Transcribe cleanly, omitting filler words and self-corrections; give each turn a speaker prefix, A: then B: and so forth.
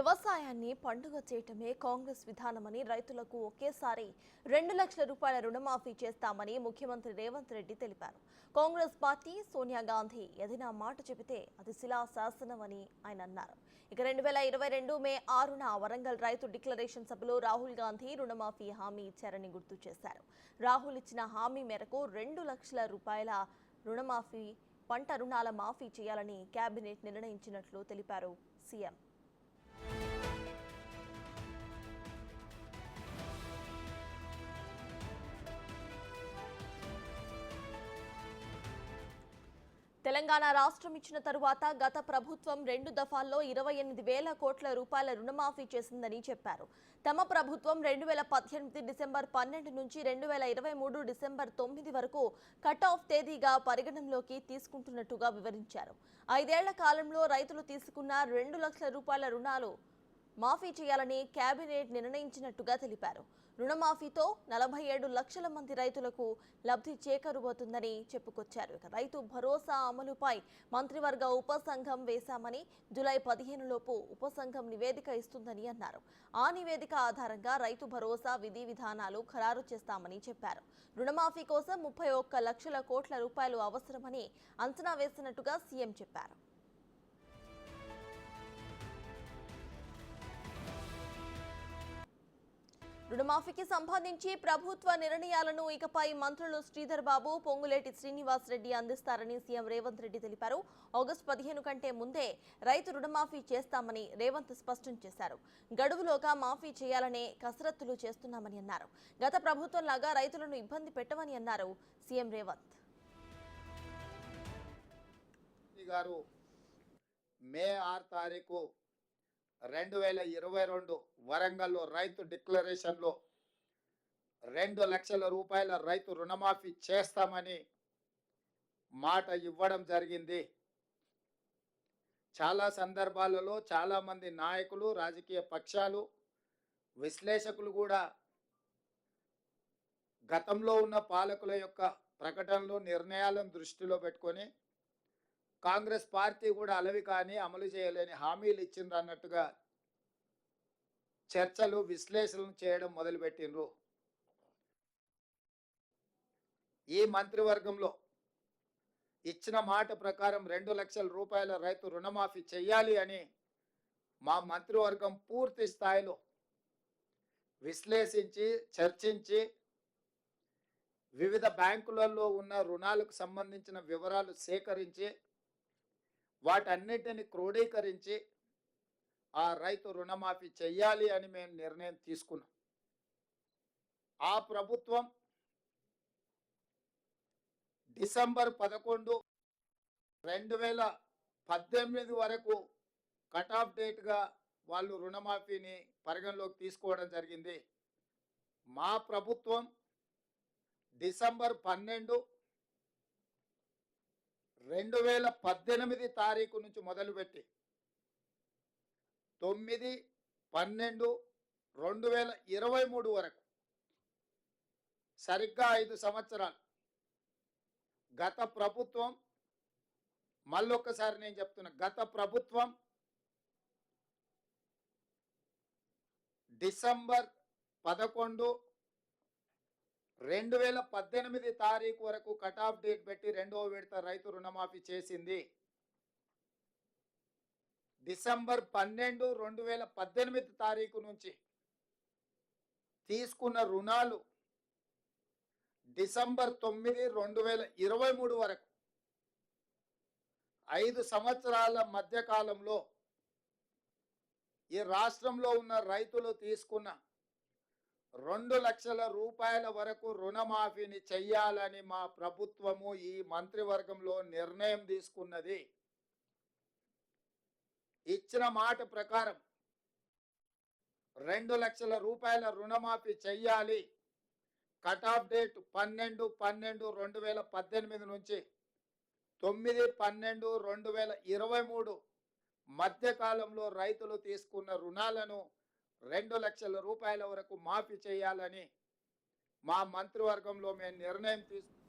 A: వ్యవసాయాన్ని పండుగ చేయటమే కాంగ్రెస్ విధానమని రైతులకు ఒకేసారి 2 లక్షల రూపాయల రుణమాఫీ చేస్తామని ముఖ్యమంత్రి రేవంత్ రెడ్డి తెలిపారు. కాంగ్రెస్ పార్టీ సోనియా గాంధీ ఏదైనా మాట చెబితే అది శిలా శాసనమని ఆయన అన్నారు. ఇక 2022 మే 6న వరంగల్ రైతు డిక్లరేషన్ సభలో రాహుల్ గాంధీ రుణమాఫీ హామీ ఇచ్చారని గుర్తు చేశారు. రాహుల్ ఇచ్చిన హామీ మేరకు 2 లక్షల రూపాయల రుణమాఫీ, పంట రుణాల మాఫీ చేయాలని కేబినెట్ నిర్ణయించినట్లు తెలిపారు సీఎం. తెలంగాణ రాష్ట్రం ఇచ్చిన తరువాత గత ప్రభుత్వం 2 దఫాల్లో 28,000 కోట్ల రూపాయల రుణమాఫీ చేసిందని చెప్పారు. తమ ప్రభుత్వం 2018 డిసెంబర్ 12 నుంచి 2023 డిసెంబర్ 9 వరకు కట్ ఆఫ్ తేదీగా పరిగణనలోకి తీసుకుంటున్నట్టుగా వివరించారు. 5 ఏళ్ల కాలంలో రైతులు తీసుకున్న 2 లక్షల రూపాయల రుణాలు మాఫీ చేయాలని కేబినెట్ నిర్ణయించినట్టుగా తెలిపారు. రుణమాఫీతో 47 లక్షల మంది రైతులకు లబ్ధి చేకూరబోతుందని చెప్పుకొచ్చారు. ఇక రైతు భరోసా అమలుపై మంత్రివర్గ ఉపసంఘం వేశామని, జూలై 15 లోపు ఉపసంఘం నివేదిక ఇస్తుందని అన్నారు. ఆ నివేదిక ఆధారంగా రైతు భరోసా విధి విధానాలు ఖరారు చేస్తామని చెప్పారు. రుణమాఫీ కోసం 31 లక్షల కోట్ల రూపాయలు అవసరమని అంచనా వేసినట్టుగా సీఎం చెప్పారు. రుణమాఫీకి సంబంధించి ప్రభుత్వ నిర్ణయాలను ఇకపై మంత్రులు శ్రీధర్ బాబు, పొంగులేటి శ్రీనివాస్ రెడ్డి అందిస్తారని సీఎం రేవంత్ రెడ్డి తెలిపారు. ఆగస్టు 15 కంటే ముందే రైతు రుణమాఫీ చేస్తామని రేవంత్ స్పష్టం చేశారు. గడువులోగా మాఫీ చేయాలనే కసరత్తులు చేస్తున్నామని అన్నారు. గత ప్రభుత్వంలాగా రైతులను ఇబ్బంది పెట్టమని అన్నారు సీఎం రేవంత్.
B: మే 6 తారీఖు 2022 వరంగల్లో రైతు డిక్లరేషన్లో 2 లక్షల రూపాయల రైతు రుణమాఫీ చేస్తామని మాట ఇవ్వడం జరిగింది. చాలా సందర్భాలలో చాలామంది నాయకులు, రాజకీయ పక్షాలు, విశ్లేషకులు కూడా గతంలో ఉన్న పాలకుల యొక్క ప్రకటనలు, నిర్ణయాలను దృష్టిలో పెట్టుకొని కాంగ్రెస్ పార్టీ కూడా అలవి కానీ అమలు చేయలేని హామీలు ఇచ్చిండ్రు అన్నట్టుగా చర్చలు, విశ్లేషణలు చేయడం మొదలుపెట్టిండ్రు. ఈ మంత్రివర్గంలో ఇచ్చిన మాట ప్రకారం 2 లక్షల రూపాయల రైతు రుణమాఫీ చేయాలి అని మా మంత్రివర్గం పూర్తి స్థాయిలో విశ్లేషించి, చర్చించి, వివిధ బ్యాంకులలో ఉన్న రుణాలకు సంబంధించిన వివరాలు సేకరించి వాటన్నిటిని క్రోడీకరించి ఆ రైతు రుణమాఫీ చెయ్యాలి అని మేము నిర్ణయం తీసుకున్నాం. ఆ ప్రభుత్వం డిసెంబర్ 11, 2018 వరకు కట్ ఆఫ్ డేట్గా వాళ్ళు రుణమాఫీని పరిగణలోకి తీసుకోవడం జరిగింది. మా ప్రభుత్వం డిసెంబర్ 12, 2018 తారీఖు నుంచి మొదలుపెట్టి 9, 12, 2023 వరకు సరిగ్గా 5 సంవత్సరాలు గత ప్రభుత్వం, మళ్ళొక్కసారి నేను చెప్తున్నా, గత ప్రభుత్వం డిసెంబర్ 11, 2018 తారీఖు వరకు కట్ ఆఫ్ డేట్ పెట్టి 2వ విడత రైతు రుణమాఫీ చేసింది. డిసెంబర్ 12, 2018 తారీఖు నుంచి తీసుకున్న రుణాలు డిసెంబర్ 9, 2023 వరకు 5 సంవత్సరాల మధ్య కాలంలో ఈ రాష్ట్రంలో ఉన్న రైతులు తీసుకున్న 2 లక్షల రూపాయల వరకు రుణమాఫీని చెయ్యాలని మా ప్రభుత్వము ఈ మంత్రివర్గంలో నిర్ణయం తీసుకున్నది. ఇచ్చిన మాట ప్రకారం 2 లక్షల రూపాయల రుణమాఫీ చెయ్యాలి. కట్ ఆఫ్ డేట్ 12, 12, 2018 నుంచి 9, 12, 2023 మధ్యకాలంలో రైతులు తీసుకున్న రుణాలను 2 లక్షల రూపాయల వరకు మాఫీ చేయాలని మా మంత్రివర్గంలో మేము నిర్ణయం తీసుకున్నాం.